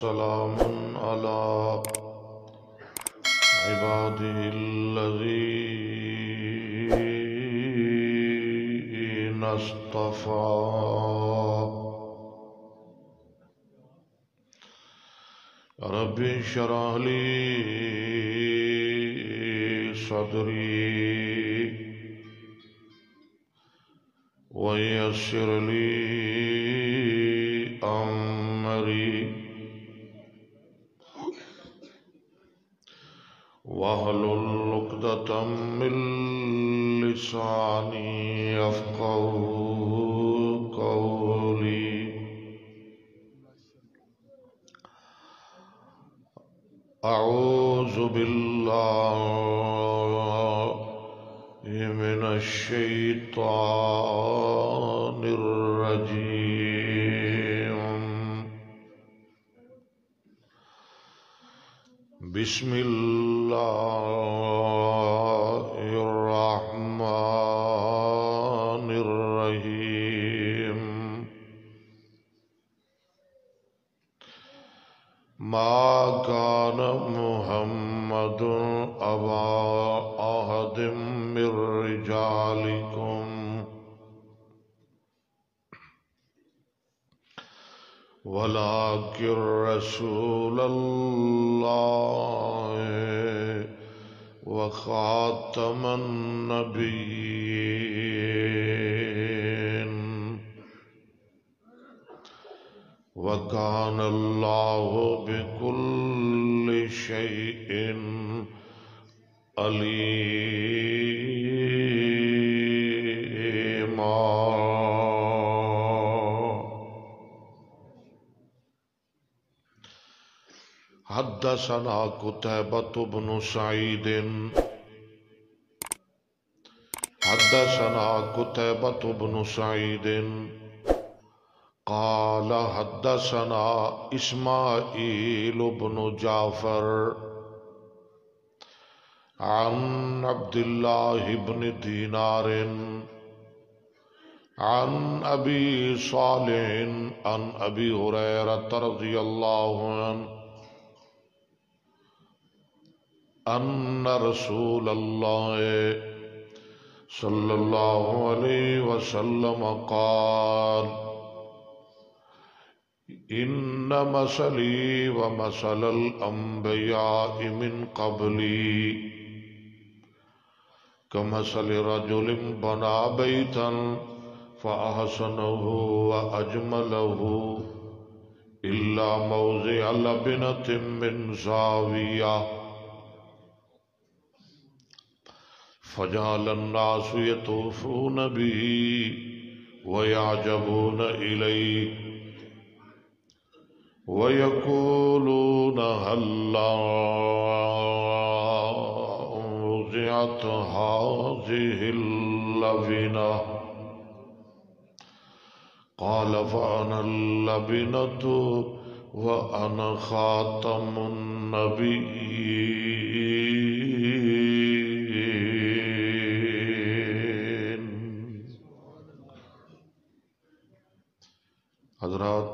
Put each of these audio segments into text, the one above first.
سلام على عباده الذين اصطفى رب اشرح لي صدري ويسر لي أمري واحلل عقدة من لساني يفقهوا قولي أعوذ بالله من الشيطان الرجيم بسم الله الرحمن الرحيم ما كان محمد أبا أحد من رجالكم ولكن رسول الله وخاتم النبيين وكان الله بكل شيء عليما. حدثنا قتيبة بن سعيد قال حدثنا إسماعيل بن جعفر عن عبد الله بن دينار عن أبي صالح عن أبي هريرة رضي الله عنه أن رسول الله صلى الله عليه وسلم قال إن مثلي ومثل الأنبياء من قبلي كمثل رجل بنى بيتا فأحسنه وأجمله إلا موضع لبنة من زاوية فجعل الناس يطوفون به ويعجبون إليه ويقولون هلا وضعت هذه اللبنة قال فأنا اللبنة وأنا خاتم النبيين. حضرات،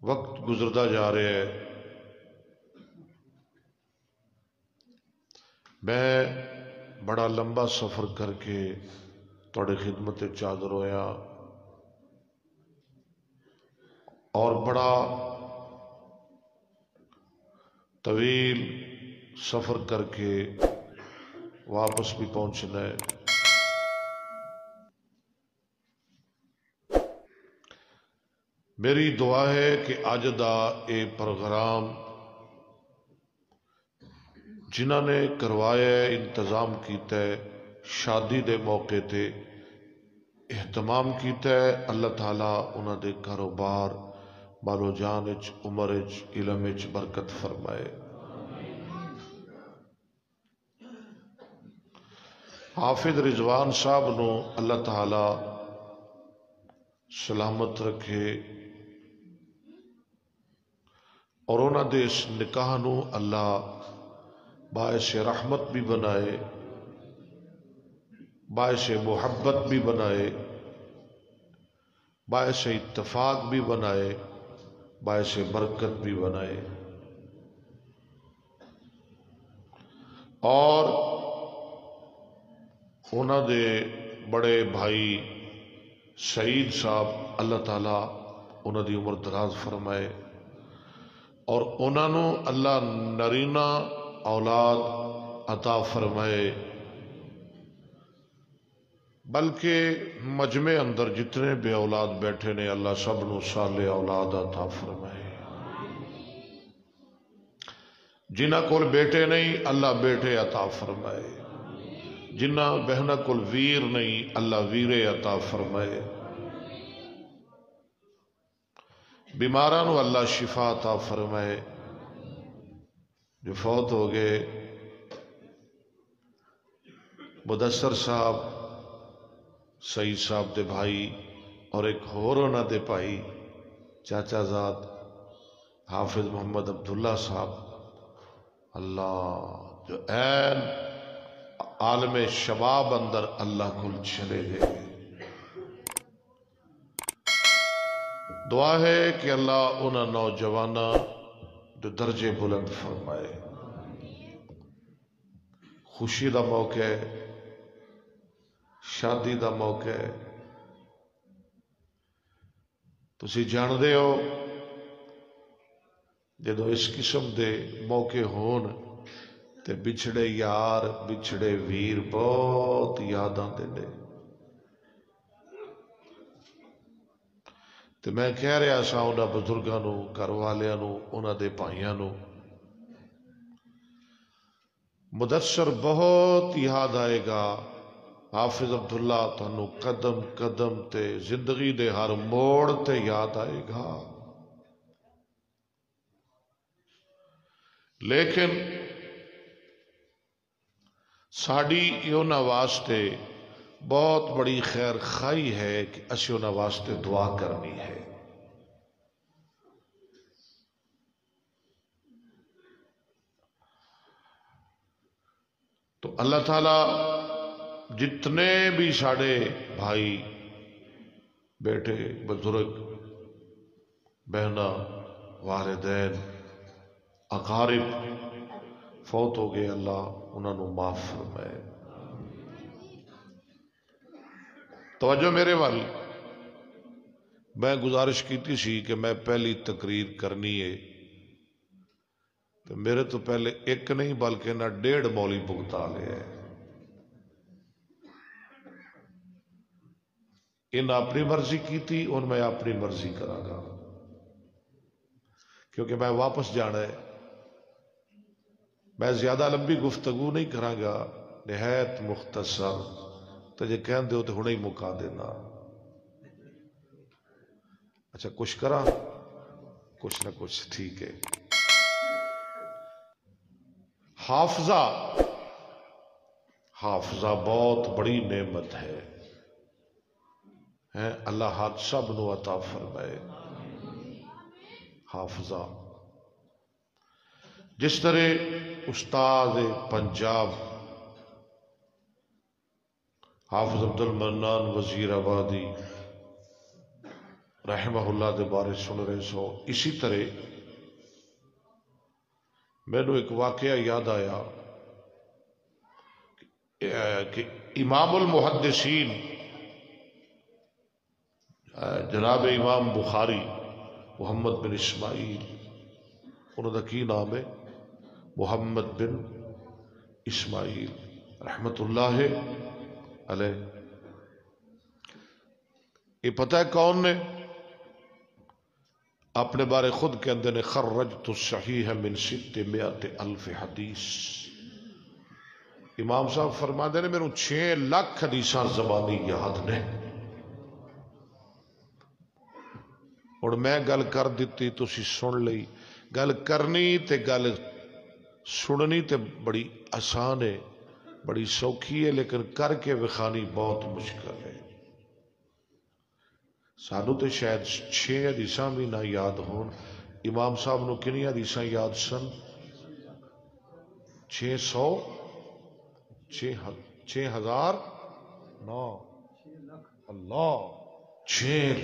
وقت گزرتا جا رہا ہے. میں بڑا لمبا سفر کر کے تھوڑی خدمت چادر ہویا اور بڑا طویل سفر کر کے واپس بھی پہنچنا ہے. میری دعا ہے کہ اج دا اے پروگرام جنہ نے کروایا ہے، انتظام کیتا ہے، شادی دے موقع تے اہتمام کیتا ہے، اللہ تعالیٰ انہاں دے کاروبار مال و جان وچ، عمر وچ، علم وچ برکت فرمائے. حافظ رضوان صاحب نو اللہ تعالیٰ سلامت رکھے اور انہاں دے اس نکاح نو اللہ باعث رحمت بھی بنائے، باعث محبت بھی بنائے باعث اتفاق بھی بنائے، باعث برکت بھی بنائے، اور انہوں دے بڑے بھائی سعید صاحب اللہ تعالی انہوں دی عمر دراز فرمائے، اور انہوں اللہ نرینا اولاد عطا فرمائے، بلکہ مجمع اندر جتنے بے اولاد بیٹھے نے اللہ سب نو صالح اولاد عطا فرمائے، جنہ کول بیٹے نہیں اللہ بیٹے عطا فرمائے، جنہ بہنہ کول ویر نہیں اللہ ویرے عطا فرمائے، بیماراں نو اللہ شفا عطا فرمائے، جو فوت ہو گئے مدثر صاحب سعید صاحب دے بھائی اور ایک ہور انہاں دے بھائی چاچا زاد حافظ محمد عبداللہ صاحب، اللہ جو این عالم شباب اندر اللہ کل چلے گئے، دعا ہے کہ اللہ انہاں نوجوانہ جو درجے بلند فرمائے، خوشی دا موقع ہے، شادی دا موقع ہے، تسی جان دے ہو جدو اس قسم دے موقع ہون تے بچھڑے یار بچھڑے ویر بہت یاد آتے نے، تے میں کہہ رہا سا انہاں بزرگاں نو، گھر والیاں نو، انہاں دے بھائیاں نو مدثر بہت یاد آئے گا، حافظ عبداللہ تانوں قدم قدم تے زندگی دے ہر موڑ تے یاد آئے گا، لیکن ساڑی انہاں واسطے بہت بڑی خیر خائی ہے کہ اسی انہاں واسطے دعا کرنی ہے، تو اللہ تعالیٰ جتنے بھی ساڑے بھائی بیٹے بزرگ بہنا والدین اقارب فوت ہو گئے اللہ انہوں نے معاف فرمائے۔ توجہ میرے وال، میں گزارش کیتی سی کہ میں پہلی تقریر کرنی ہے تو میرے تو پہلے ایک نہیں بلکہ نہ 1.5 مولی بھگتا لیا ہے، ان اپنی مرضی کی تھی اور میں اپنی مرضی کرا گا، کیونکہ میں واپس جانا ہے، میں زیادہ لمبی گفتگو نہیں کرا گا، نہایت مختصر، تو جے کہن دے ہو تو ہنے ہی مکا دینا۔ اچھا کچھ کرا کچھ نہ کچھ ٹھیک ہے۔ حافظہ بہت بڑی نعمت ہے، اللہ ہاتھ سب نو عطا فرمائے۔ حافظہ جس طرح استاد پنجاب حافظ عبد المنان وزیر آبادی رحمہ اللہ دے بارے سن رہے سو، اسی طرح میں نے ایک واقعہ یاد آیا کہ امام المحدثین جناب امام بخاری محمد بن اسماعیل، انہوں کا کی نام ہے؟ محمد بن اسماعیل رحمت اللہ علیہ، یہ پتہ ہے کون نے؟ اپنے بارے خود کے اندر نے خرجت الصحیح من 600,000 حدیث، امام صاحب فرما دے نے میرے 6 لاکھ حدیثاں زبانی یاد نے، اور میں گل کر دیتی تسی سن لئی، گل کرنی تے گل سننی تے بڑی آسان ہے، بڑی سوکھی ہے، لیکن کر کے وکھانی بہت مشکل ہے۔ سانو تے شاید 6 حدیثاں بھی نہ یاد ہون، امام صاحب نو کنی حدیثاں یاد سن؟ 600 6,000 نو اللہ 6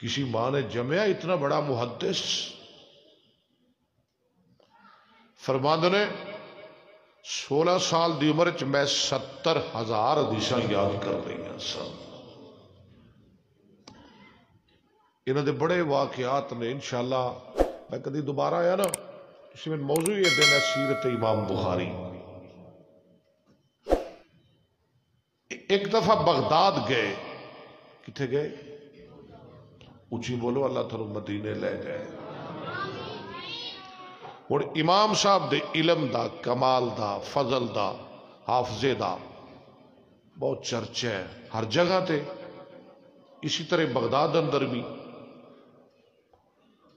کسی ماں نے جمیا اتنا بڑا محدث. فرماندے نے 16 سال دی عمر چ میں 70,000 حدیثاں یاد کر لئیاں سن. انہاں دے بڑے واقعات نے. انشاءاللہ میں کدی دوبارہ آیا نا اس میں موضوع یہ دن ہے سیرت امام بخاری. ایک دفعہ بغداد گئے. کتنے گئے؟ اونچی بولو. اللہ تعالی مدینے لے گئے. اور امام صاحب دے علم دا، کمال دا، فضل دا، حافظے دا بہت چرچہ ہے ہر جگہ تے. اسی طرح بغداد اندر بھی.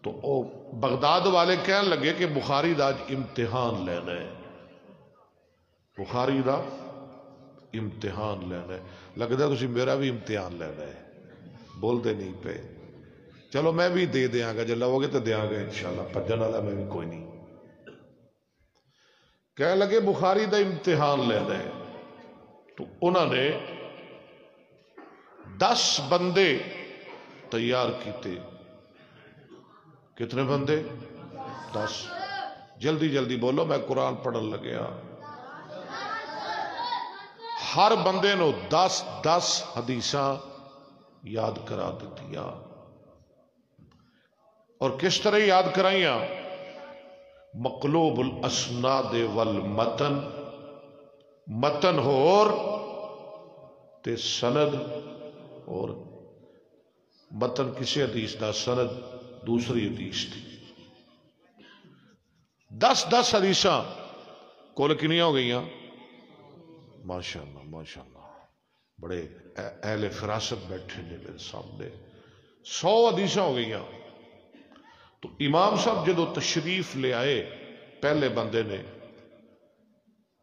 تو او بغداد والے کہنے لگے کہ بخاری دا اج امتحان لینا ہے. بخاری دا امتحان لینا ہے. لگتا ہے تسی میرا بھی امتحان لینا ہے. بولتے نہیں پہ. چلو میں بھی دے دیاں گا. جب لو گے تو دیاں گا انشاءاللہ. پجن والا میں بھی کوئی نہیں. کہنے لگے بخاری دا امتحان لینا ہے. تو انہوں نے 10 بندے تیار کیتے. کتنے بندے؟ 10. جلدی جلدی بولو میں قرآن پڑھن لگیا. ہر بندے نو 10 حدیثاں یاد کرا دیتیاں. اور کس طرح یاد کرائیاں؟ مقلوب الاسناد والمتن. متن اور تے سند. اور متن کسی حدیث دا، سند دوسری حدیث تھی. 10 حدیثاں کل کنیاں ہو گئیاں؟ ماشاءاللہ ماشاءاللہ. بڑے اہل فراست بیٹھے نے میرے سامنے. 100 حدیثاں ہو گئیاں. تو امام صاحب جدو تشریف لے آئے پہلے بندے نے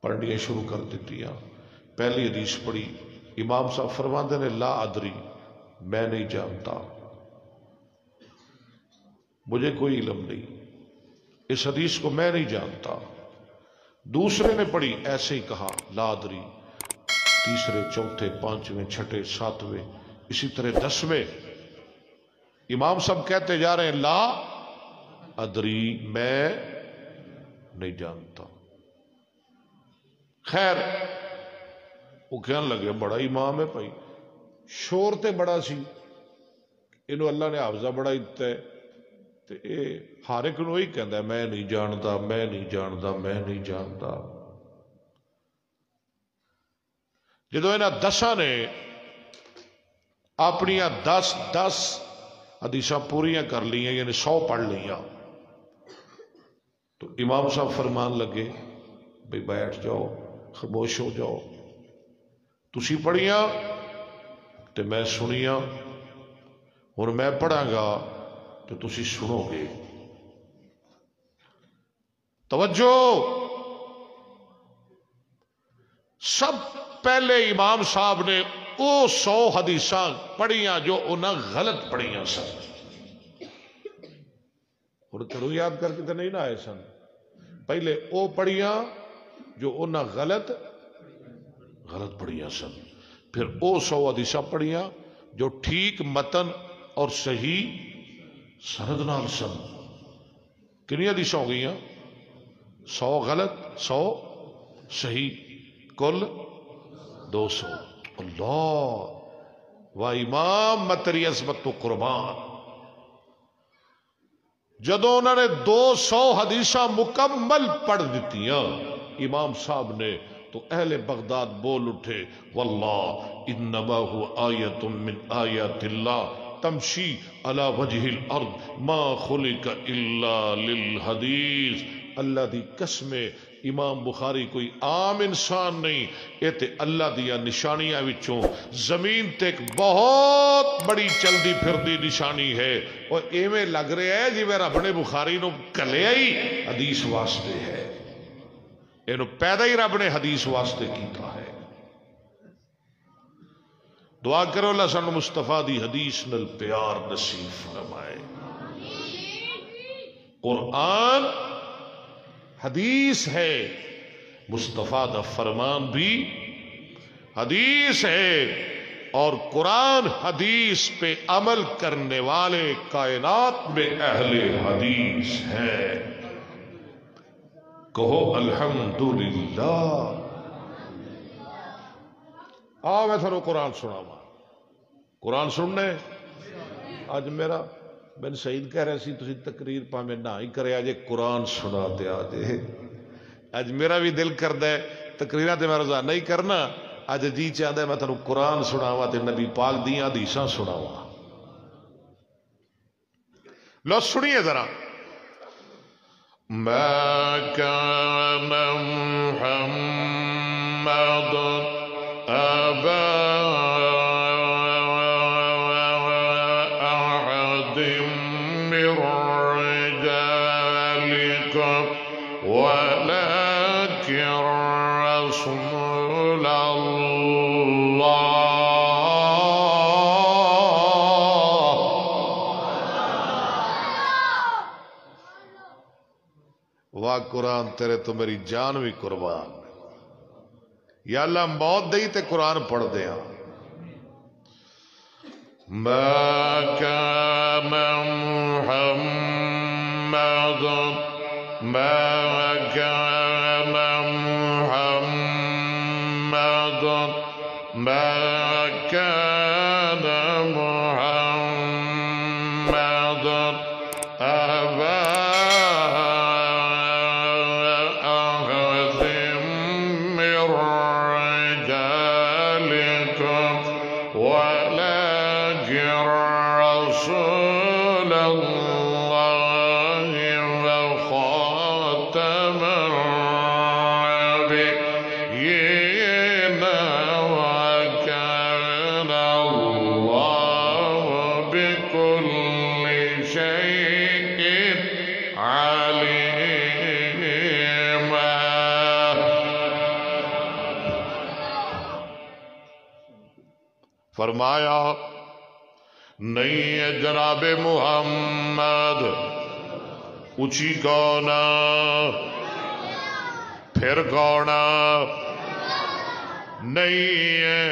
پڑھنی شروع کر دیتیاں. پہلی حدیث پڑھی. امام صاحب فرماندے نے لا ادری، میں نہیں جانتا، مجھے کوئی علم نہیں، اس حدیث کو میں نہیں جانتا. دوسرے نے پڑھی ایسے ہی کہا لا ادری. تیسرے، چوتھے، 5ویں، 6، 7ویں، اسی طرح 10ویں. امام صاحب کہتے جا رہے ہیں لا ادری، میں نہیں جانتا. خیر وہ کہنے لگے بڑا امام ہے بھائی. شور تے بڑا سی. انہوں اللہ نے حافظہ بڑا دیتا ہے. تے اے ہر ایک نو ہی کہندا ہے میں نہیں جانتا، میں نہیں جانتا، میں نہیں جانتا. جدو انہاں 10 نے اپنی 10 حدیثاں پوریاں کر لیاں، یعنی 100 پڑھ لیاں، تو امام صاحب فرمان لگے بھئی بیٹھ جاؤ، خاموش ہو جاؤ. تسی پڑھیاں تے میں سنیاں. اور میں پڑھاں گا تو تسی سنو گے. توجہ. سب پہلے امام صاحب نے وہ 100 حدیثاں پڑھیاں جو انہاں غلط پڑھیاں سن. اور کرو یاد کر کے تو نہیں نہ آئے سن. پہلے وہ پڑھیاں جو انہاں غلط پڑھیاں سن. پھر وہ 100 حدیثاں پڑھیاں جو ٹھیک متن اور صحیح سند نال سن. کنی حدیثاں ہو گئیاں؟ 100 غلط، 100 صحیح، کل 200. اللہ و امام متری عظمت و قربان. جدو انہوں نے 200 حدیثاں مکمل پڑھ دیتیاں امام صاحب نے، تو اہل بغداد بول اٹھے واللہ انما هو آیت من آیات اللہ تمشی علی وجہ الارض ما خلق الا للحدیث. اللہ دی قسم، امام بخاری کوئی عام انسان نہیں. یہ تے اللہ دیا نشانیاں وچوں زمین تے ایک بہت بڑی چلدی پھردی نشانی ہے. اور ایویں لگ رہا ہے جی رب نے بخاری نو کلیا ہی حدیث واسطے ہے. اینو پیدا ہی رب نے حدیث واسطے کیتا ہے. دعا کرو اللہ سانو مصطفیٰ دی حدیث نل پیار نصیب فرمائے. قرآن حدیث ہے، مصطفیٰ دا فرمان بھی حدیث ہے، اور قرآن حدیث پہ عمل کرنے والے کائنات میں اہل حدیث ہیں۔ کہو الحمدللہ۔ آؤ میں تھانوں قرآن سناواں۔ قرآن سننے اج میرا بن سعید کہہ رہے سی تسی تقریر پاویں نہ ہی کرے اج قرآن سنا تے آ جے۔ اج میرا بھی دل کردا ہے تقریراں تے میں روزانہ ہی کرنا، اج جی چاہتا ہے میں تانوں قرآن سناواں تے نبی پاک دیاں حدیثاں سناواں۔ لو سنیے ذرا۔ ما كان محمد أبا أحد من رجالكم ولكن رسول الله۔ واہ قرآن تیرے تو میری جان بھی قربان۔ یا اللہ موت دئی تے قرآن پڑھ دیا۔ ما كان محمد ما كان محمد ما كان محمد أبا فرمایا نہیں ہے جناب محمد اونچی کون پھر کون نہیں ہے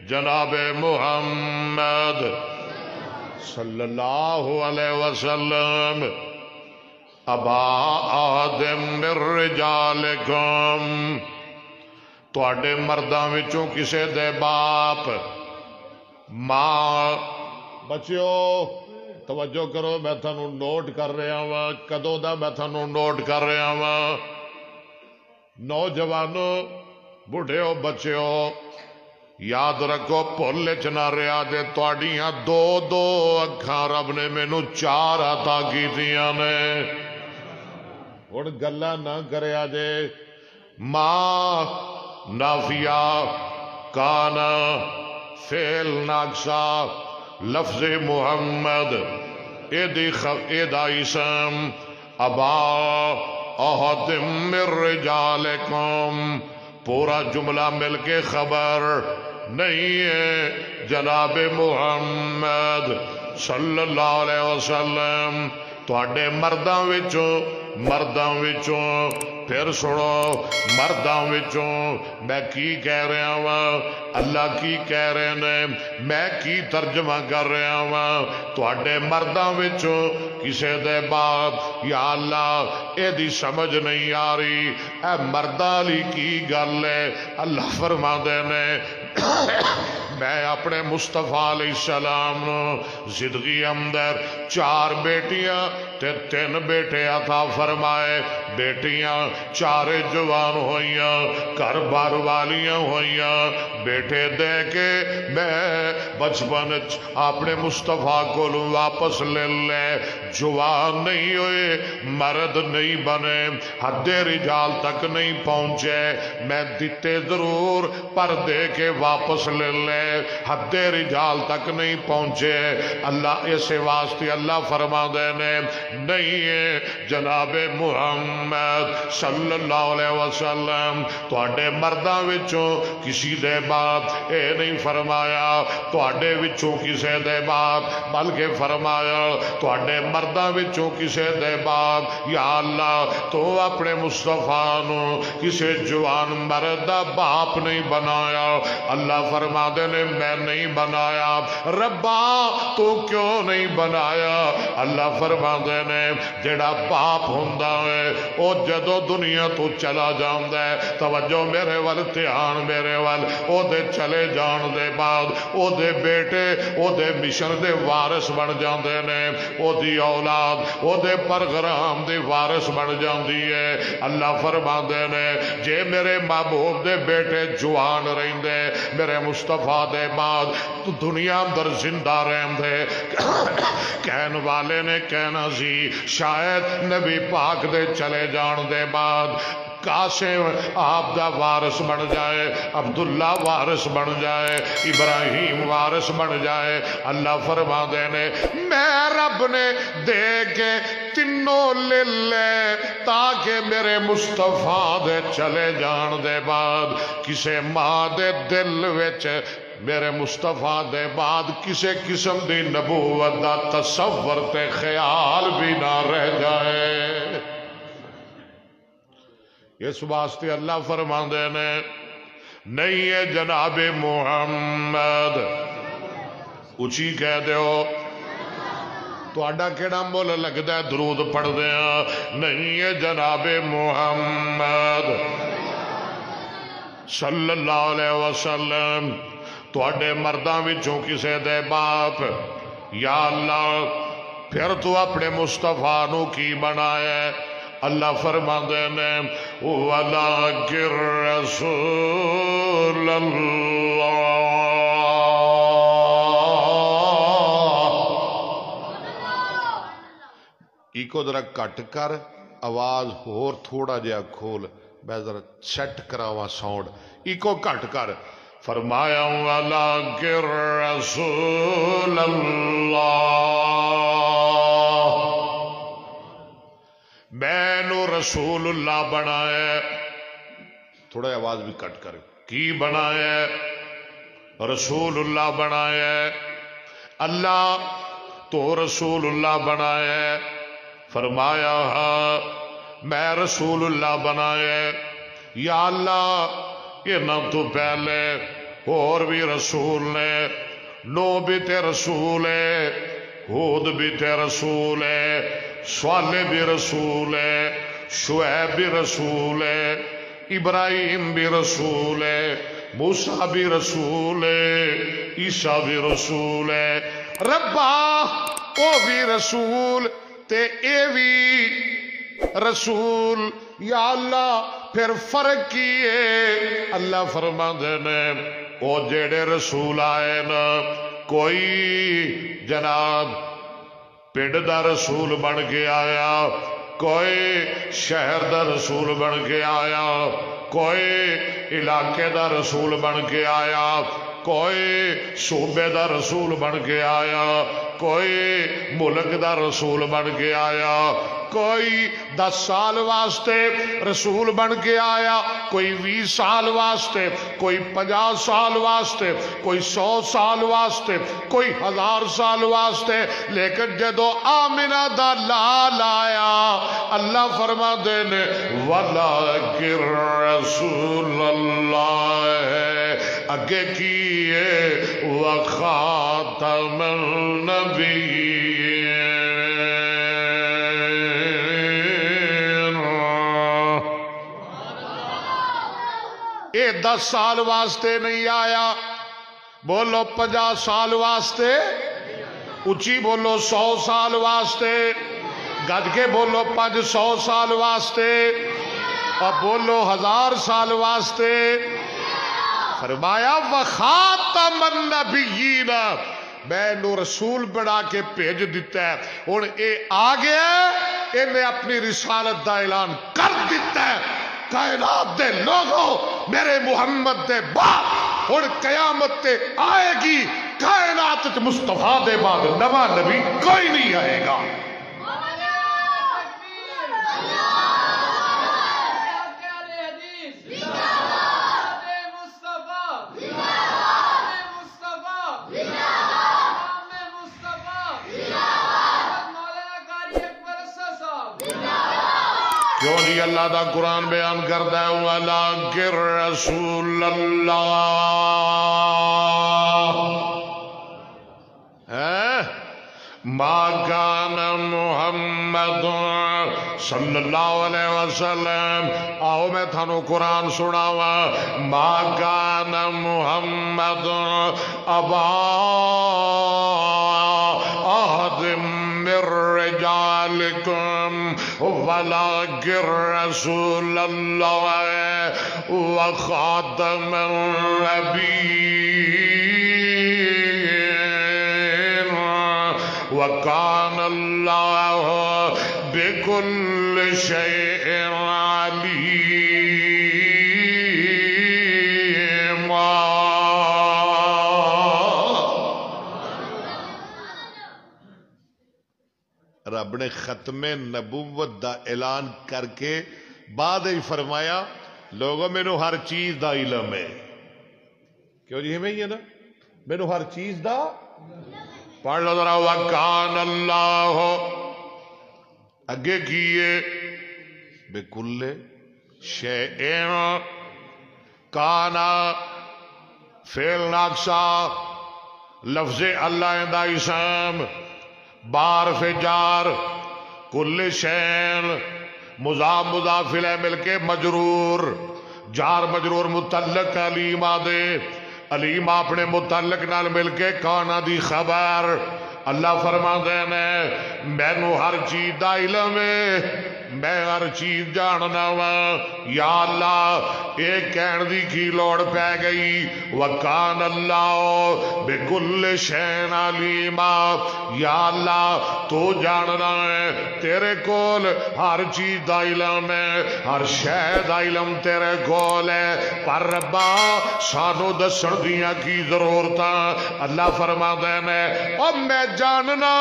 جناب محمد صلی اللہ علیہ وسلم ابا آدم من رجالکم تواڈے مرداں وچوں کسے دے باپ ماں۔ بچیو توجہ کرو، میں تھانوں نوٹ کر رہا ہاں، کدوں دا میں تھانوں نوٹ کر رہا ہاں۔ نوجوانو بڑھیو بچیو یاد رکھو بھول چ نہ رہا جے تواڈیاں دو دو اکھاں رب نے مینوں چار عطا کیتیاں نے۔ ہن گلاں نہ کریا جے۔ ماں نافیہ کانا فعل ناقصہ لفظ محمد ایدا اسم ابا احد من رجالکم پورا جملہ مل کے خبر نہیں ہے جناب محمد صلی اللہ علیہ وسلم تواڈے مرداں وچوں پھر سنو مرداں وچوں میں کی کہہ رہا ہاں، اللہ کی کہہ رہے نے، میں کی ترجمہ کر رہا ہاں۔ تواڈے مرداں وچوں کسے دے باپ یا اللہ اے دی سمجھ نہیں آ رہی اے مرداں لی کی گل ہے۔ اللہ فرما دے نے میں اپنے مصطفیٰ علیہ السلام نو زندگی اندر 4 بیٹیاں تے 3 بیٹے عطا فرمائے۔ بیٹیاں 4 جوان ہوئیاں گھر بار والیاں ہوئیاں، بیٹے دے کے میں بچپن اپنے مصطفیٰ کو واپس لے لے، جوان نہیں ہوئے، مرد نہیں بنے، حد رجال تک نہیں پہنچے، میں دیتے ضرور پر دے کے واپس لے لے، حد رجال تک نہیں پہنچے۔ اللہ اسے واسطے اللہ فرما دے نے نہیں ہے جناب محمد صلی اللہ علیہ وسلم تواڈے مرداں وچوں کسی دے باپ اے نہیں فرمایا تواڈے وچوں کسے دے باپ بلکہ فرمایا تواڈے مرداں وچوں کسے دے باپ یا اللہ تو اپنے مصطفیٰ نو کسے جوان مرد دا باپ نہیں بنایا اللہ فرما دے نے میں نہیں بنایا ربا تو کیوں نہیں بنایا اللہ فرما دے نے جڑا باپ ہوندا ہے او جدو دنیا تو چلا جاندا ہے توجہ میرے ول دھیان میرے ول او دے چلے جان دے بعد او دے بیٹے او دے مشن دے وارث بن جاندے نے او دی اولاد او دے پروگرام دی وارث بن جاندی ہے اللہ فرما دے نے جے میرے محبوب دے بیٹے جوان رہندے میرے مصطفیٰ دے بعد تو دنیا اندر زندہ رہندے کہن والے نے کہنا سی شاید نبی پاک دے چلے جان دے بعد قاسم آپ دا وارث بن جائے عبداللہ وارث بن جائے ابراہیم وارث بن جائے اللہ فرما دے نے میں رب نے دے کے تینوں لے لے تاکہ میرے مصطفیٰ دے چلے جان دے بعد کسے ماں دے دل وچ میرے مصطفیٰ دے بعد کسے قسم دی نبوت دا تصور تے خیال بھی نہ رہ جائے اس واسطے اللہ فرماندے نے نہیں ہے جناب محمد اچھی کہہ دیو تہاڈا کیڑا مول لگدا ہے درود پڑھ دیاں نہیں ہے جناب محمد صلی اللہ علیہ وسلم تہاڈے مرداں وچوں کسے دے باپ یا اللہ پھر تو اپنے مصطفیٰ نو کی بنایا اللہ فرماندے نے وَلَٰكِن رَسُولَ اللَّهِ ایکو ذرا کٹ کر آواز ہور تھوڑا جہا کھول میں ذرا سیٹ کراواں ساؤنڈ ایکو کٹ کر فرمایا وَلَٰكِن رَسُولَ اللَّهِ میں نو رسول اللہ بنایا تھوڑا آواز بھی کٹ کر کی بنایا رسول اللہ بنایا اللہ تو رسول اللہ بنایا فرمایا ہاں میں رسول اللہ بنایا یا اللہ یہ نہ تو پہلے اور بھی رسول نے نو بھی تے رسول ہے ہود بھی تے رسول ہے صالح بھی رسول ہے شعیب بھی رسول ہے ابراہیم بھی رسول ہے موسیٰ بھی رسول ہے عیسیٰ بھی رسول ہے ربا او بھی رسول تے اے بھی رسول یا اللہ پھر فرق کیے اللہ فرماندے نے او جیڑے رسول آئے نا کوئی جناب پنڈ دا رسول بن کے آیا کوئی شہر دا رسول بن کے آیا کوئی علاقے دا رسول بن کے آیا کوئی صوبے دا رسول بن کے آیا کوئی ملک دا رسول بن کے آیا کوئی 10 سال واسطے رسول بن کے آیا کوئی 20 سال واسطے کوئی 50 سال واسطے کوئی 100 سال واسطے کوئی 1000 سال واسطے لیکن جدو آمنہ دا لال آیا اللہ فرما دینے وَلَٰكِن رَسُولَ اللَّهِ اگے کیے وَخَاتَمَ النَّبِيِّينَ اے 10 سال واسطے نہیں آیا بولو 50 سال واسطے اچھی بولو 100 سال واسطے گد کے بولو 500 سال واسطے اور بولو 1000 سال واسطے فرمایا وخاتم النبیین میں نو رسول بنا کے بھیج دیتا ہے ہن اے آ گیا انہیں اپنی رسالت دا اعلان کر دیتا ہے کائنات دے لوگوں میرے محمد دے بعد ہن قیامت تے آئے گی کائنات تے مصطفیٰ دے بعد نواں نبی کوئی نہیں آئے گا کیوں جی اللہ دا قرآن بیان کرتا ہے وَلَٰكِن رَّسُولَ اللَّهِ مَا كَانَ مُحَمَّدٌ صلی اللہ علیہ وسلم. آؤ میں تھانو قرآن سناوا. مَا كَانَ مُحَمَّدٌ أَبَا أَحَدٍ مِّن رِّجَالِكُمْ وَلَٰكِن رَّسُولَ اللَّهِ وَخَاتَمَ النَّبِيِّينَ وَكَانَ اللَّهُ بِكُلِّ شَيْءٍ عَلِيمًا. رب نے ختم نبوت دا اعلان کر کے بعد ہی فرمایا لوگوں مینو ہر چیز دا علم ہے. کیوں جی ہمیں ہی ہے نا مینو ہر چیز دا. پڑھ لو ذرا وَكَانَ اللَّهُ اگے کیے بِكُلِّ شَيْءٍ کانا فعل ناقصہ لفظ اللہ دا اسم بار فجار کل شین مضاف مضاف الیہ مل کے مجرور جار مجرور متعلق علیما دے علیم اپنے متعلق نال مل کے کانا دی خبر. اللہ فرما دے مینو ہر چیز دا علم ہے میں ہر چیز جاننا وا. یا اللہ یہ کہن دی کی لوڑ پہ گئی وکان اللہ بکل شین علیما. یا اللہ تو جاننا ہے تیرے کول ہر چیز دا علم ہے ہر شے دا علم تیرے کول ہے پر ربا سانو دسن دیاں کی ضرورت. اللہ فرما دے اب میں جاننا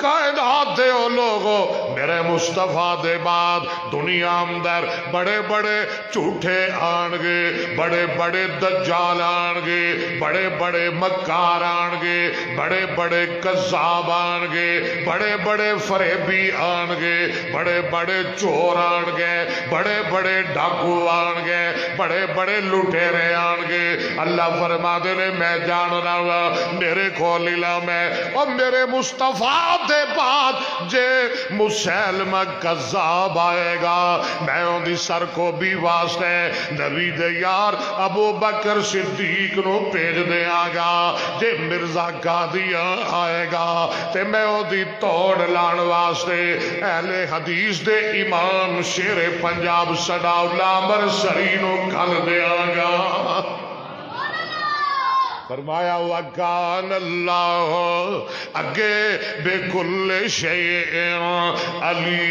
کائنات دے او لوگو میرے مصطفیٰ دے بعد دنیا اندر بڑے بڑے جھوٹے آن گے بڑے بڑے دجال آن گے بڑے بڑے مکار آن گے بڑے بڑے کذاب آن گے بڑے بڑے فریبی آن گے بڑے بڑے چور آن گے بڑے بڑے ڈاکو آن گے بڑے بڑے لٹیرے آن گے. اللہ فرما دے میں جاننا وا میرے کول علم ہے اور میرے مصطفیٰ دے بعد جے مسیلمہ کذاب آئے گا میں ان دی سر کو بھی واسطے نبی دے یار ابو بکر صدیق نو بھیج دیا گا. جے مرزا قادیان آئے گا تے میں ان دی توڑ لان واسطے اہل حدیث دے امام شیر پنجاب سڈاؤلا مرسری نو کھل دیا گا. فرمایا وَكَانَ اللَّهُ اگے بِكُلِّ شَيْءٍ عَلِيمًا.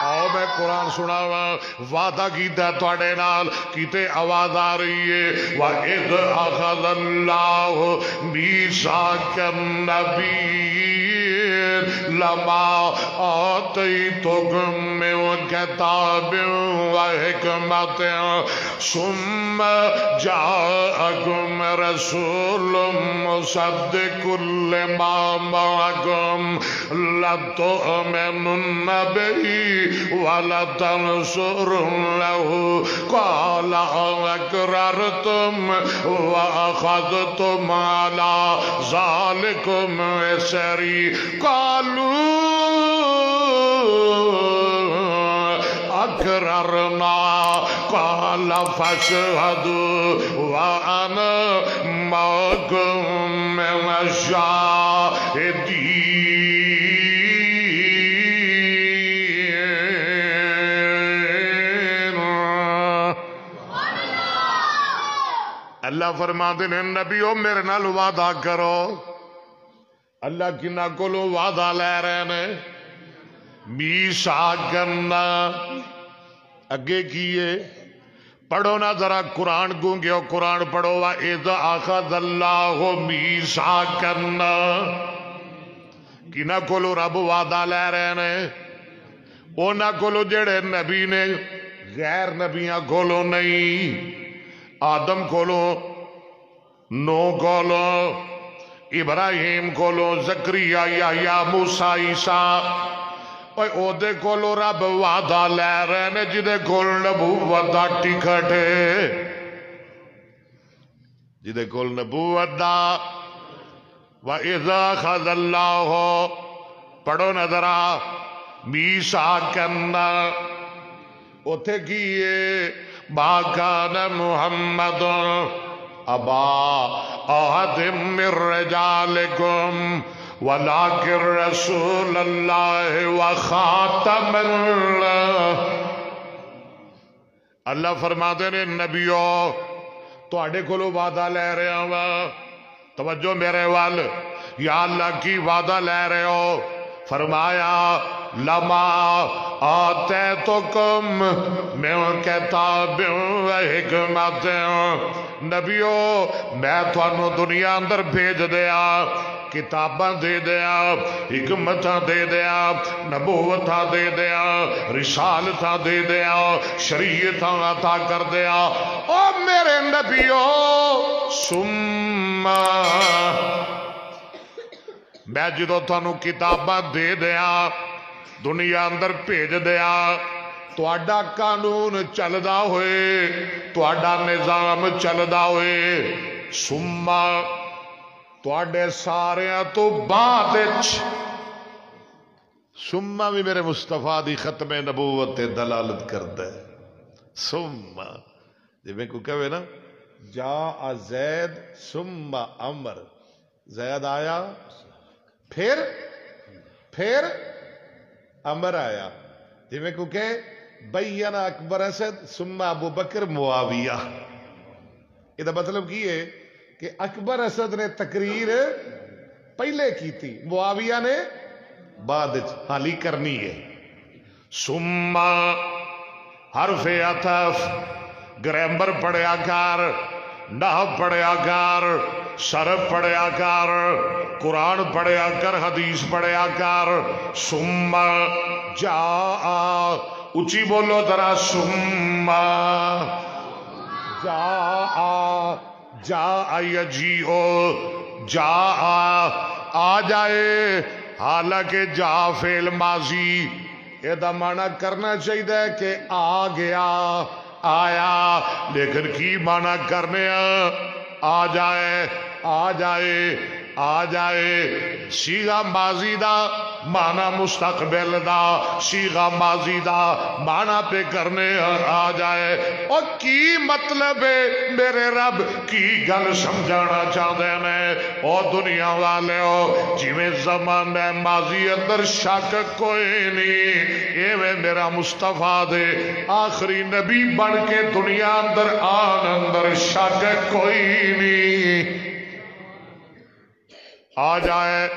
آؤ میں قرآن سناوا. وعدہ کیتا تواڈے نال کیتے آواز آ رہی ہے وَإِذْ أَخَذَ اللَّهُ مِيثَاقَ النَّبِيِّينَ لَمَا آتَيْتُكُم مِّن كِتَابٍ وَحِكْمَةٍ ثُمَّ جَاءَكُمْ رَسُولٌ مُّصَدِّقٌ لِّمَا مَعَكُمْ لَتُؤْمِنُنَّ بِهِ وَلَتَنصُرُنَّهُ قَالَ أَقْرَرْتُمْ وَأَخَذْتُمْ عَلَى ذَلِكُمْ إِصْرِي قَالُوا أَقْرَرْنَا قَالَ فَاشْهَدُوا وَأَنَا مَعَكُمْ مِنَ الشَّاهِدِينَ. اللہ فرماتے ہیں نبیو میرے نال وعدہ کرو. اللہ کنا کولو وعدہ لے رہے ہیں میثاقنا اگے کیے پڑھو نا ذرا قرآن گونگیو قرآن پڑھو وَإِذْ أَخَذَ اللَّهُ مِيثَاقَ کنا کولو رب وعدہ لے رہے ہیں اونا کولو جڑے نبی نے غیر نبیاں کولو نہیں آدم کولو نو کولو ابراہیم کولو زکریا یا موسیٰ عیسیٰ او دے کولو رب وعدہ لے رہے نے جدے کول نبوت دا ٹکٹ ہے جدے کول نبوت دا وَإِذَا خَذَ اللَّهُ پڑھو نظرہ میثاقنا اوتھے کیے ما کان محمد ابا احد من رجالکم ولکن رسول اللہ وخاتم اللہ اللہ فرماتے نے نبیو تواڈے کولو وعدہ لے رہے ہوں توجہ میرے وال یا اللہ کی وعدہ لے رہے ہو فرمایا لما آتیتکم من کتاب و حکمت نبیو میں تھانو دنیا اندر بھیج دیا کتاباں دے دیا حکمتاں دے دیا نبوتاں دے دیا رسالتاں دے دیا شریعتاں عطا کر دیا او میرے نبیو سمّا میں جدو تھانو کتاباں دے دیا دنیا اندر بھیج دیا تواڈا قانون چلدا ہوئے تواڈا نظام چلدا ہوئے سمّا تواڈے ساریاں تو بعد سمّا بھی میرے مصطفیٰ دی ختم نبوت دلالت کرتا ہے سمّا جی میں کو کہوے نا جاء زید سمّا عمر زید آیا پھر عمر آیا جی میں کو کہ بین اکبر اسد سمّا ابو بکر معاویہ یہ مطلب کی ہے کہ اکبر اسد نے تقریر پہلے کی تھی معاویہ نے بعد حالی کرنی ہے سمّا حرف عطف گرامر پڑھیا کر نحو پڑھیا کر صرف پڑھیا کر قرآن پڑھیا کر حدیث پڑھیا کر سمّا جاء اچھی بولو ذرا سمّا جاء یجیء جاء آ جائے حالانکہ جا فعل ماضی یہ دا معنی کرنا چاہیے کہ آ گیا آیا لیکن کی معنی کرنے آ جائے آ جائے آ جائے صیغہ ماضی دا معنی مستقبل دا صیغہ ماضی دا معنی پہ کرنے آ جائے اور کی مطلب ہے میرے رب کی گل سمجھانا چاہتے ہیں اور دنیا والے ہو جی میں زمانہ ماضی اندر شک کوئی نہیں ایویں میرا مصطفیٰ دے آخری نبی بن کے دنیا اندر آن اندر شک کوئی نہیں آ جائے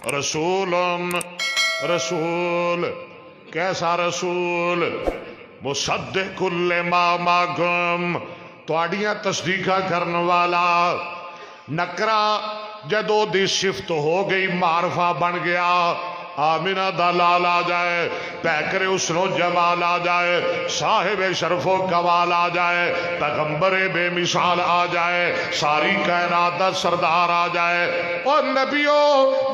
رسول رسول کیسا رسول مصدق لما معکم تواڈیاں تصدیقہ کرنے والا نکرا جدو دی صفت ہو گئی معرفہ بن گیا آمینہ دلال آ جائے پیکر حسن و جمال آ جائے صاحب شرف و کمال آ جائے پیغمبر بے مثال آ جائے ساری کائنات دا سردار آ جائے اور نبیو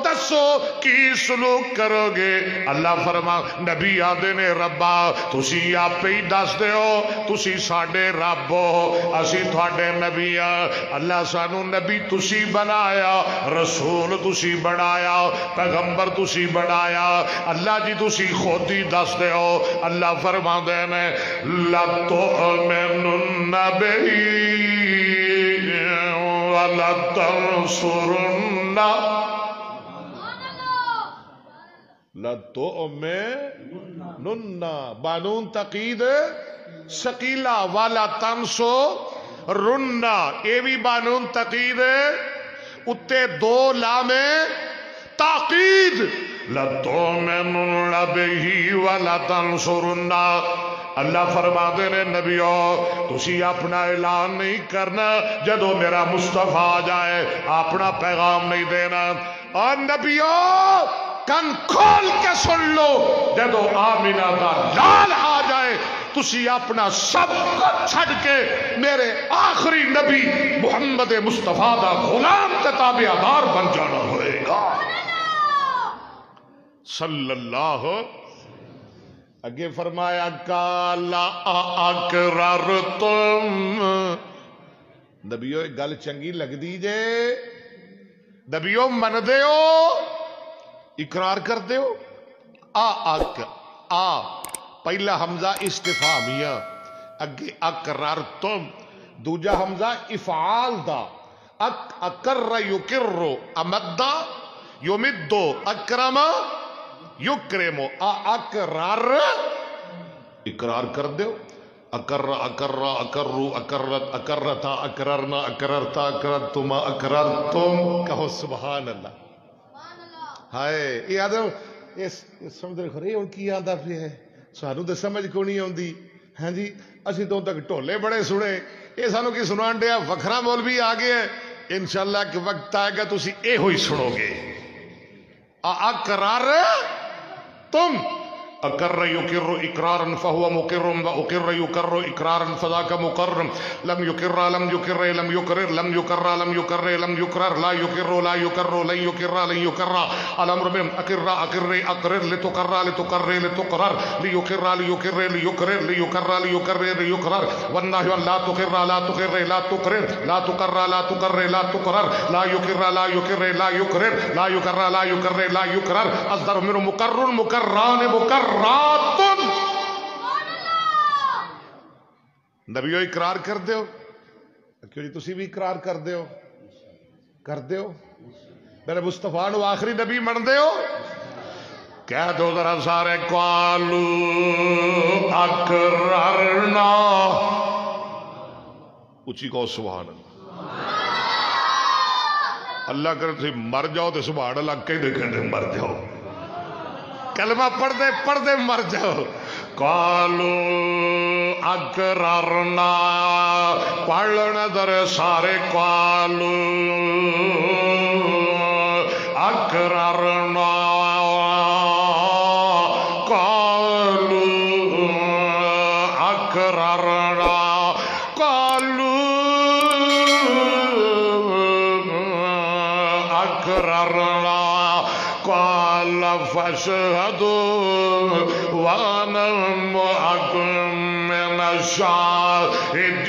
دسو کی سلوک کرو گے اللہ فرما نبی آدھے نے ربا تسی آپ ہی دس دے ہو تسی ساڑے رب ہو اسی تھوڑے نبی اللہ سانو نبی تسی بنایا رسول تسی بنایا پیغمبر تسی بنایا اللہ جی تسی خود ہی دس دے ہو اللہ فرما دے نے لَتُؤْمِنُنَّ بِهِ وَلَتَنْصُرُنَّ لَتُؤْمِنُنَّ بانون تقید ثقیلہ وَلَتَنْصُرُنَّ اے بھی بانون تقید اتے دو لامیں تاقید لَتُؤْمِنُنَّ بِهِ وَلَتَنْصُرُنَّ اللہ فرما دے نے نبیو تسی اپنا اعلان نہیں کرنا جدو میرا مصطفیٰ آ جائے اپنا پیغام نہیں دینا اور نبیو کن کھول کے سن لو جدو آمینہ دا لال آ جائے تسی اپنا سب کچھ چھڈ کے میرے آخری نبی محمد مصطفیٰ دا غلام تے تابعدار بن جانا ہوئے گا صلی اللہ. اگے فرمایا کالا اقررتم. نبیو گل چنگی لگ دی جے نبیو من دے ہو اقرار کر دے ہو. پہلا حمزہ استفہامیہ اگے اقررتم دوجا حمزہ افعال دا اقر یقر امدہ یمدو اکرم یکرمو اقرار اقرار کر دیو. اقر اقر اقرو اقرت اقرتا اقررنا اقررتا اقررتما اقررتم. کہو سبحان اللہ. ہائے یہ آدم سمجھ رہے ہوں کی آدھا پہ ہے سانو تو سمجھ کو نہیں آتی. ہاں جی اسی تو تک ٹولے بڑے سنے یہ سانو کی سنان دیا وکھرا مولوی آ گیا. انشاءاللہ کہ وقت آئے گا تسی اے ہوئی سنو گے. اقرار تم اقر یقر اقرارا فهو مقر واقر یقر اقرارا فذاك مقر لم يقر لم يقر لم يقرر لم يقر لم يقر لم يقرر لا يقر لا يقر لن يقر لن يقر الامر من اقر اقر اقرر لتقر لتقر لتقرر ليقر ليقر ليقرر ليقر ليقرر ليقرر والنهي لا تقر لا تقر لا تقرر لا تقر لا تقر لا تقرر لا يقر لا يقر لا يقرر لا يقر لا يقر لا يقرر اصدر من مقرر مقران مقرر راتن. نبیو اقرار کر دیو کیوں جی تسی بھی اقرار کر دیو میرے مصطفیٰ نو آخری نبی من دیو. کہہ دو ذرا سارے قالو اقررنا اچھی کہو سبحان اللہ. اللہ کرے تھی مر جاؤ تو سبحان اللہ کہیں دے مر جاؤ. کلمہ پڑھ دے مر جاؤ. قالو اقررنا پڑھنا در سارے قالو اقررنا قالو اقررنا قالو اقررنا قال فاشهدوا وانا معكم من الشاهدين.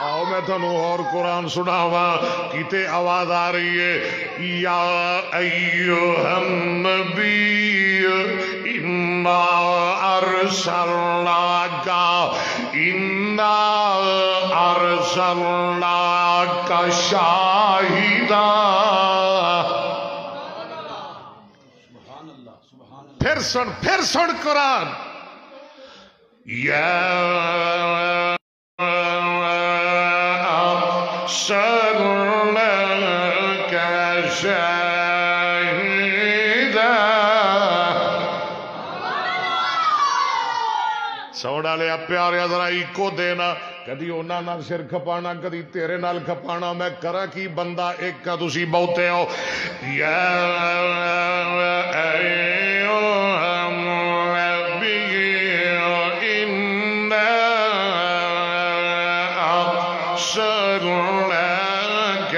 آؤ میں تھنو اور قرآن سناوا کیتے آواز آ رہی ہے. یا ایھا النبی انا ارسلناک شاہدا. پھر سن قرآن. یا ارسلناک شاہدا. سوڑا لیا پیارے ذرا ایکو دینا کدی اونا نال سر کھپانا کدی تیرے نال کھپانا میں کرا کی بندہ ایک کا تسی بہتے ہو. یا ایھا النبی انا ارسلناک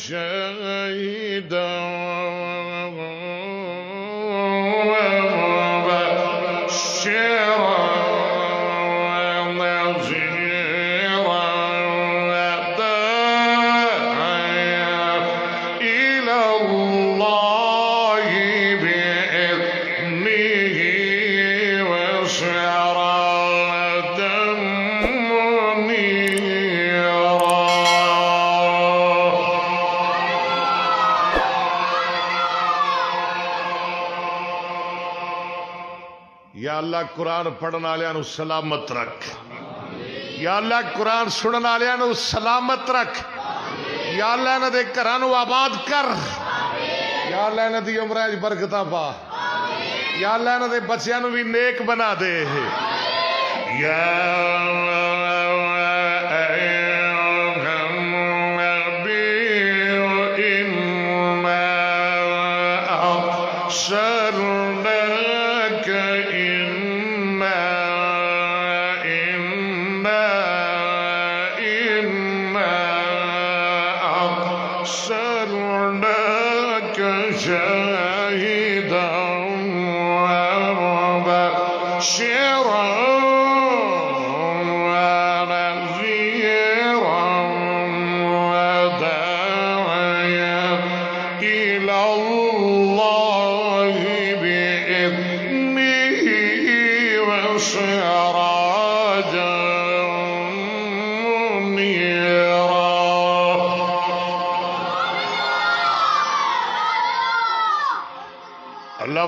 شاهدا ومبشرا ونذيرا وداعيا إلى الله بإذنه وسراجا منيرا. یا اللہ قرآن پڑھن والوں نو سلامت رکھ. یا اللہ قرآن سنن والوں نو سلامت رکھ. یا اللہ انہاں دے گھراں نو آباد کر. یا اللہ انہاں دی عمراں وچ برکتاں پا. یا اللہ انہاں دے بچیاں نو بھی نیک بنا دے یا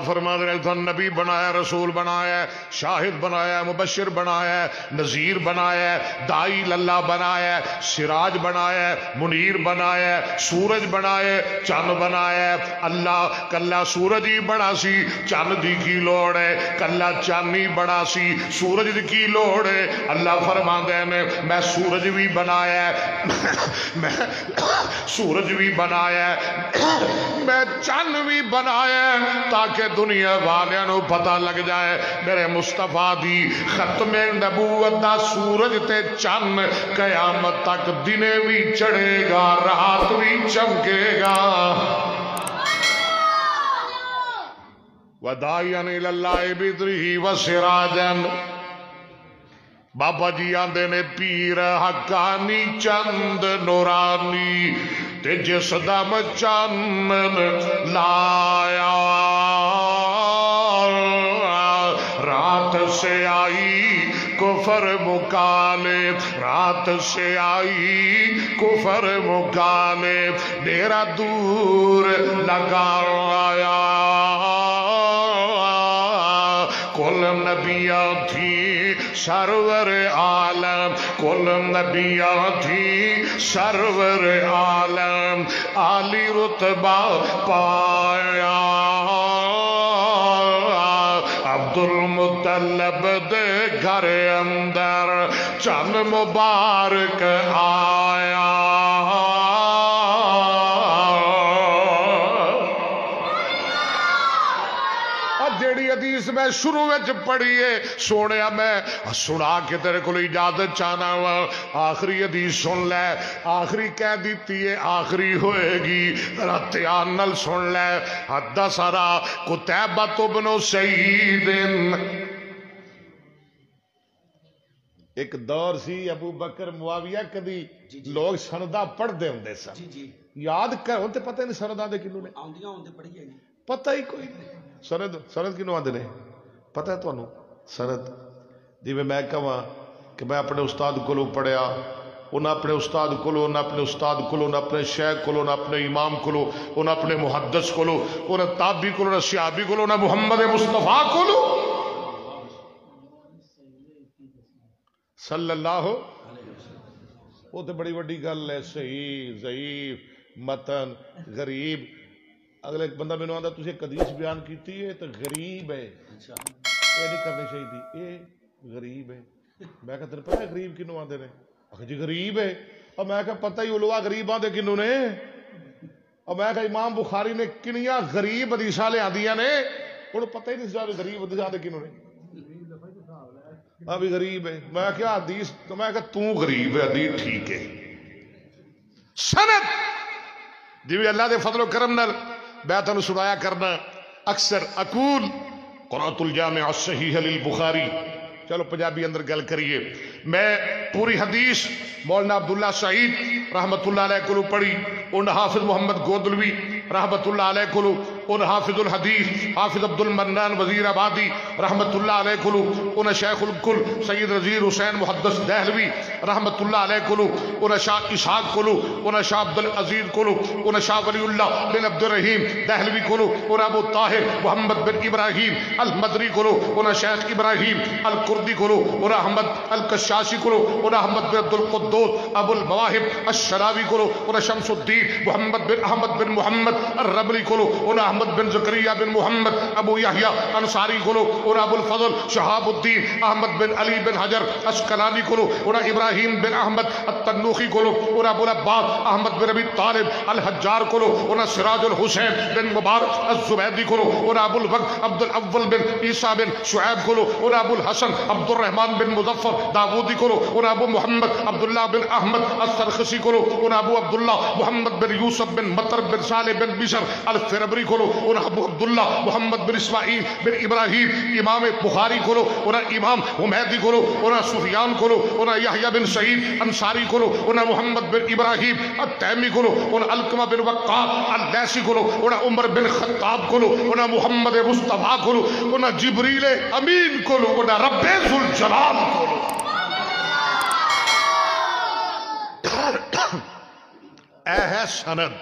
فرماتے ہیں تو نبی بنایا، رسول بنایا، شاہد بنایا، مبشر بنایا، نذیر بنایا، دائی اللہ بنایا، سراج بنایا، منیر بنایا، سورج بنایا، چند بنایا۔ اللہ کلا سورج ہی بڑا سی، چند دی کی لوڑ ہے، کلا چند ہی بڑا سی، سورج دی کی لوڑ ہے۔ اللہ فرماتے ہیں میں سورج بھی بنایا، میں سورج بھی بنایا، میں چند بھی بنایا، تاکہ دنیا والیاں نو پتہ لگ جائے میرے مصطفیٰ دی ختم نبوت دا سورج تے چند قیامت تک دن بھی چڑھے گا، رات بھی چمکے گا۔ وَدَاعِيًا إِلَى اللَّهِ بِإِذْنِهِ وَسِرَاجًا بابا جی آندے نے پیر حقانی چند نورانی تے جس دم چند لایا، رات سے آئی کفر مکالے، رات سے آئی کفر مکالے، ڈیرا دور لگایا، کل نبیاں تھی سرور عالم، کل نبیاں تھی سرور عالم، عالی رتبہ پایا، عبد المطلب دے گھر اندر چند مبارک آیا۔ جیڑی حدیث میں شروع وچ پڑھیے سونیا میں سنا کے تیرے کو اجازت چاہنا وا، آخری حدیث سن لے، آخری کہہ دیتی ہے آخری ہوئے گی، دھیان نال سن لے۔ حدثنا قتیبۃ بن سعید، ایک دور سی ابو بکر معاویہ کدی لوگ سنداں پڑھتے ہوندے سن، یاد کرو تے پتہ نہیں سنداں دے کینوں نے آندیاں ہوندے پڑھیے پتہ ہی کوئی نہیں۔ سند سند کینوں آندے نے پتہ ہے تانوں؟ سند جی میں کہاں کہ میں اپنے استاد کولوں پڑھیا، انہاں اپنے استاد کولوں، انہاں اپنے استاد کولوں، انہاں اپنے شیخ کولوں، انہاں اپنے امام کولوں، انہاں اپنے محدث کولوں، انہاں تابعی کولوں، انہاں صحابی کولوں، انہاں محمد مصطفیٰ کولوں صلی اللہ، وہ تو بڑی بڑی گل ہے، صحیح ضعیف متن غریب۔ اگلے ایک بندہ میں آتا تجھے ایک حدیث بیان کیتی ہے تو غریب ہے، یہ نہیں کرنی چاہیے تھی، یہ غریب ہے۔ میں کہا تیرے پتہ ہے غریب کنوں آتے نے؟ آخر جی غریب ہے، اور میں کہا پتہ ہی علماء غریب آتے کنوں نے؟ اور میں کہا امام بخاری نے کنیاں غریب حدیثاں لے آندیاں نے، انہوں پتہ ہی نہیں سا غریب حدیث آتے کنوں نے؟ ابھی غریب ہے۔ میں کہا حدیث، تو میں کہا تو غریب ہے، حدیث ٹھیک ہے۔ سند جی اللہ دے فضل و کرم نال میں تانوں سنایا کرنا اکثر اقول قرأت الجامع الصحیح للبخاری۔ چلو پنجابی اندر گل کریے، میں پوری حدیث مولانا عبداللہ سعید رحمت اللہ علیہ کو پڑھی، ان حافظ محمد گودلوی رحمت اللہ علیہ کو، ان حافظ الحدیث حافظ عبد المنان وزیر آبادی رحمت اللہ علیہ کو، ان شیخ الکل سید رضیر حسین محدث دہلوی رحمت اللہ علیہ کو، ان شاہ اسحاق کو، ان شاہ عبد العزیز کو، ان شاہ ولی اللہ بن عبد الرحیم دہلوی کو، ان ابو طاہر محمد بن ابراہیم المدری کو، ان شیخ ابراہیم الکردی کو، ان احمد الکشاشی کو، ان احمد بن عبد القدوس ابو المواہب الشراوی کو، ان شمس الدین محمد بن احمد بن محمد الربلی کو، ان احمد بن زکریا بن محمد ابو یحییٰ انصاری کولو اور ابو الفضل شہاب الدین احمد بن علی بن حجر اسقلانی کولو اور ابراہیم بن احمد التنوخی کولو اور ابو العباس احمد بن ابی طالب الحجار کولو اور سراج الحسین بن مبارک الزبیدی کولو اور ابو الوقت عبد الاول بن عیسیٰ بن شعیب کولو اور ابو الحسن عبد الرحمن بن مظفر داودی کولو اور ابو محمد عبداللہ بن احمد السرخسی کولو اور ابو عبداللہ محمد بن یوسف بن مطر بن صالح بن بشر الفربری کولو اور ابو عبداللہ محمد بن اسماعیل بن ابراہیم امام بخاری کولو اور امام حمیدی کولو اور سفیان کولو اور یحییٰ بن سعید انصاری کولو اور محمد بن ابراہیم التیمی کولو اور علقمہ بن وقاص اللیثی کولو اور عمر بن خطاب کولو اور محمد مصطفیٰ کولو اور جبریل امین کولو اور رب ذوالجلال کولو. اے ہے سند،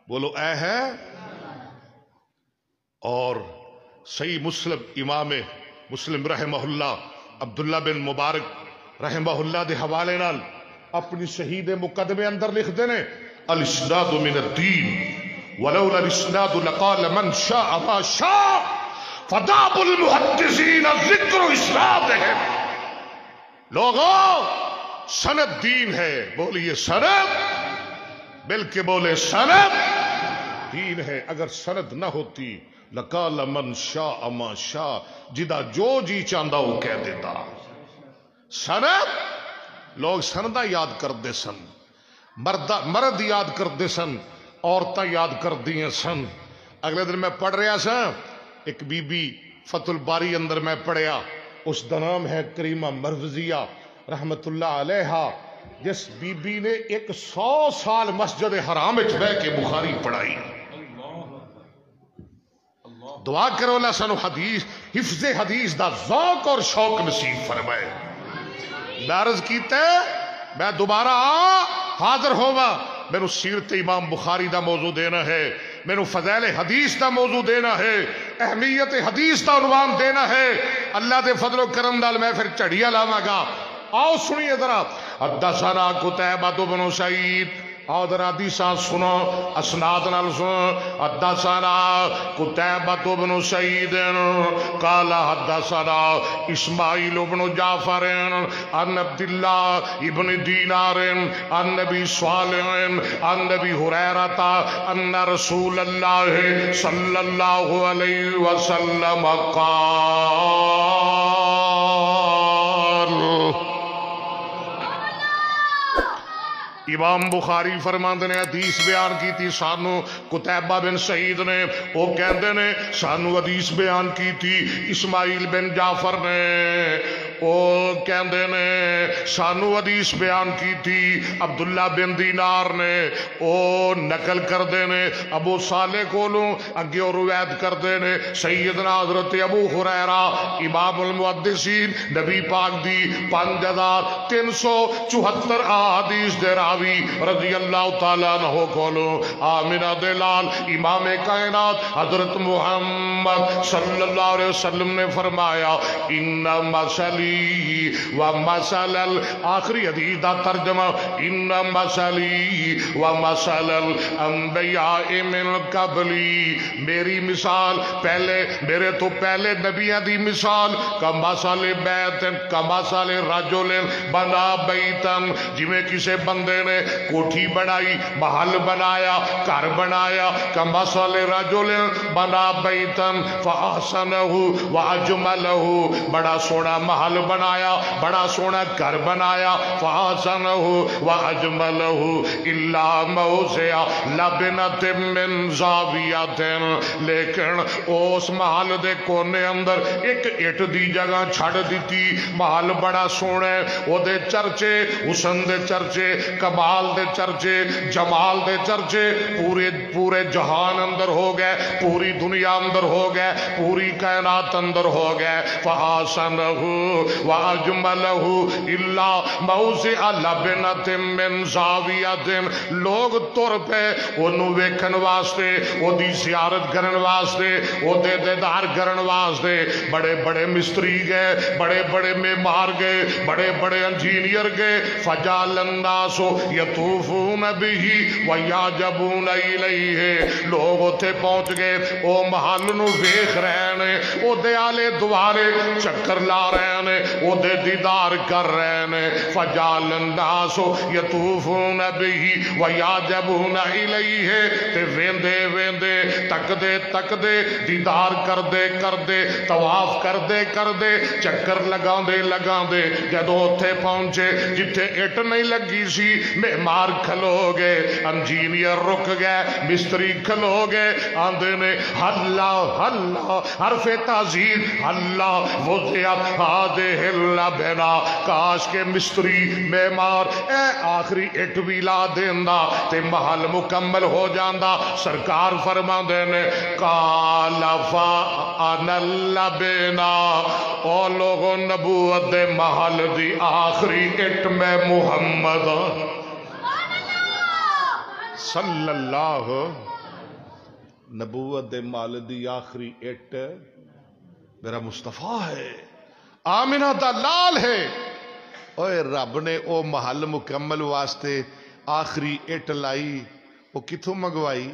بولو اے ہے. اور صحیح مسلم امام مسلم رحمہ اللہ عبداللہ بن مبارک رحمہ اللہ دے حوالے نال اپنی شہید مقدمے اندر لکھ دینے الاسناد من الدین ولولا الاسناد لقال من شاء ما شاء فداب المحدثین ذکر اسنادہم. لوگوں سند دین ہے، بولیے سند، بلکہ بولے سند دین ہے. اگر سند نہ ہوتی لقال من شاء ما شاء، جدا جو جی چاندہ وہ کہہ دیتا. سند لوگ سندہ یاد کر دے سن، مرد یاد کر دے سن، عورتیں یاد کر دیئے سن. اگلے دن میں پڑھ رہا سا ایک بی بی فتح الباری اندر میں پڑھیا، اس دا نام ہے کریمہ مروزیہ رحمت اللہ علیہا، جس بی بی نے 100 سال مسجد حرام وچ بیٹھ کے بخاری پڑھائی. دعا کرو اللہ سانو حدیث حفظ حدیث دا ذوق اور شوق نصیب فرمائے. میں عرض کیتا ہے میں دوبارہ حاضر ہوا، میرے سیرت امام بخاری دا موضوع دینا ہے، میرے فضائل حدیث دا موضوع دینا ہے، اہمیت حدیث دا عنوان دینا ہے. اللہ دے فضل و کرم نال میں پھر چڑھیا لاواں گا. آؤ سنیے ذرا. حدثنا قتیبہ بن سعید، آؤ ذرا حدیثاں سنو، اسناد نال سنو. حدثنا قتیبہ بن سعید قال حدثنا اسماعیل بن جعفر عن عبداللہ ابن دینار عن نبی صالح عن نبی ہریرہ ان رسول اللہ صلی اللہ علیہ وسلم قال. امام بخاری فرماندے نے حدیث بیان کی تھی سانو قتیبہ بن سعید نے، وہ کہندے نے سانو حدیث بیان کی تھی اسماعیل بن جعفر نے، وہ کہندے نے سانو حدیث بیان کی تھی عبداللہ بن دینار نے، وہ نقل کر دینے ابو صالح کولوں اگے اور روایت کر دینے سیدنا حضرت ابو ہریرہ امام المحدثین نبی پاک دی 5374 احادیث دے راوی رضی اللہ تعالیٰ عنہ کولوں آمنہ دلال امام کائنات حضرت محمد صلی اللہ علیہ وسلم نے فرمایا ان مثلی و مثل آخری حدیث دا ترجمہ ان مثلی و مثل الانبیاء من قبلی، میری مثال پہلے میرے تو پہلے نبیوں دی مثال کمثل بیت کمثل رجل بنا بیتن، جویں کسے بندے نے کوٹھی بنائی، محل بنایا، گھر بنایا. کمثل رجل بنا بیتن فاحسنہ واجملہ، بڑا سونا محل بنایا، بڑا سونا گھر بنایا، فاحسنہ واجملہ الا موضع لبنۃ من زاویۃ، لیکن اس محل دے کونے اندر ایک اٹ دی جگہ چھڑ دیتی. محل بڑا سونا ہے، او دے چرچے حسن دے چرچے، کمال دے چرچے، جمال دے چرچے پورے جہان اندر ہو گئے، پوری دنیا اندر ہو گئے، پوری کائنات اندر ہو گئے. فحسنہ وَأَجْمَلَهُ إِلَّا مَوْضِعَ لَبْنَةٍ مِّن زَاوِيَةٍ. لوگ تر پہ انہوں ویکھن واسطے، او دی زیارت کرن واسطے، او دے دیدار کرن واسطے بڑے بڑے مستری گئے، بڑے بڑے معمار گئے، بڑے بڑے انجینئر گئے. فَجَعَلَ النَّاسُ يَطُوفُونَ بِهِ وَيَعْجَبُونَ إِلَيْهِ. لوگ اتھے پہنچ گئے، او محل نو ویکھ رہے نے، او دے آلے دوارے چکر لا رہے نے، او دے دیدار کر رہے نے. فَجَعَلَ النَّاسُ يَطُوفُونَ بِهِ وَيَعْجَبُونَ إِلَيْهِ. تے ویندے ویندے تک دے دیدار کر دے طواف کر دے چکر لگاں دے جدوں اتھے پہنچے جتھے اٹ نہیں لگی سی، معمار کھلو گئے، انجینئر رک گئے، مستری کھلو گئے، آندے نے اللہ حرف تعظیم اللہ وضعت ہادہ اللبنہ. کاش کے مستری معمار اے آخری اٹ بھی لا دیندا تے محل مکمل ہو جاندا. سرکار فرماندے نے قال فانا اللبنہ. او لوگوں نبوت دے محل دی آخری اٹ میں محمد صلی اللہ. نبوت دے محل دی آخری اٹ میرا مصطفیٰ ہے، آمنہ دا لال ہے. اوے رب نے او محل مکمل واسطے آخری اٹ لائی، وہ کتھوں منگوائی؟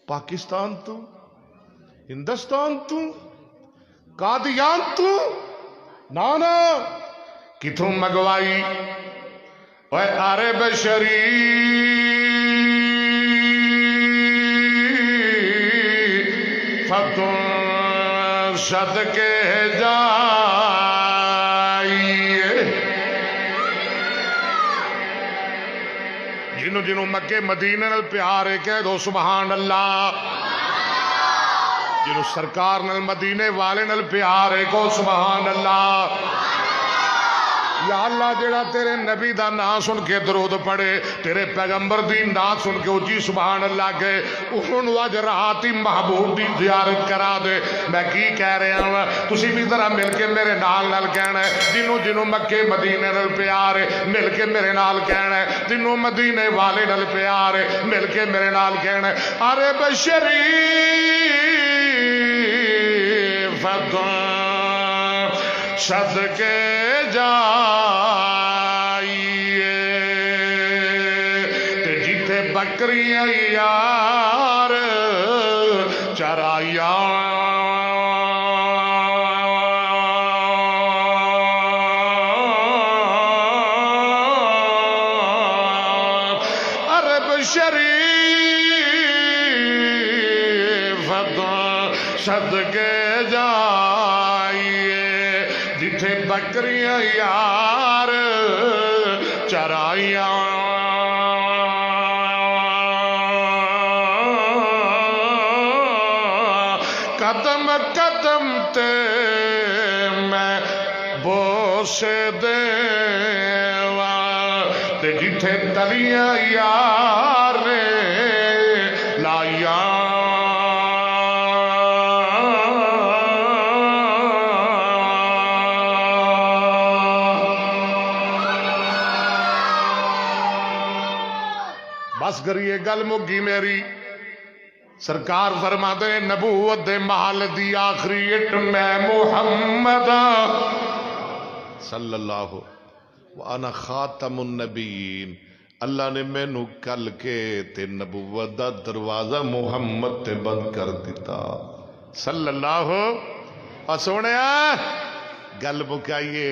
پاکستان تو، ہندوستان تو، قادیان تو؟ نانا کتھوں منگوائی؟ اوے عرب شریف فتن صدقے جائیے. جنوں مکے مدینے نال پیار ہے کہہ دو سبحان اللہ. جنوں سرکار نال مدینے والے نال پیار ہے کو سبحان اللہ. یا اللہ جڑا تیرے نبی دا نام سن کے درود پڑھے، تیرے پیغمبر دی نام سن کے اچھی سبحان اللہ کے انہوں اج رات ہی محبوب دی زیارت کرا دے. میں کی کہہ رہا ہوں، تسی بھی ذرا مل کے میرے نال کہنا ہے. جنوں مکے مدینے نال پیار ہے مل کے میرے نال کہنا ہے. جنوں مدینے والے نال پیار ہے مل کے میرے نال کہنا ہے عرب شریف صدقے جائیے. تے جیتے بکریاں یار چرائیاں عرب شریف صدقے جائیے. جتھے بکریاں یار چرائیاں قدم قدم تے میں بوسے دیواں. تے جتھے تلیاں یار نے لائیاں بس کریے گل مگی میری. سرکار فرما دے نبوت دے محل دی آخری اٹ میں محمد صلی اللہ وانا خاتم النبیین. اللہ نے مینو کل کے تے نبوت دا دروازہ محمد تے بند کر دیتا صلی اللہ. اور سونے گل مکائیے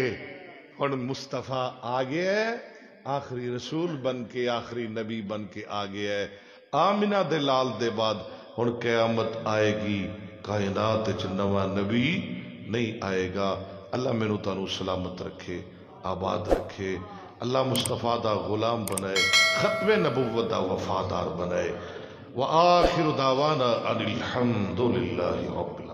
ہن مصطفیٰ آ گیا ہے، آخری رسول بن کے آخری نبی بن کے آ گیا ہے. آمنہ دے لال دے بعد ہن قیامت آئے گی، کائنات وچ نواں نبی نہیں آئے گا. اللہ مینوں تانوں سلامت رکھے، آباد رکھے. اللہ مصطفیٰ دا غلام بنائے، ختم نبوت دا وفادار بنائے. وآخر دعوانا ان الحمد للہ رب العالمین.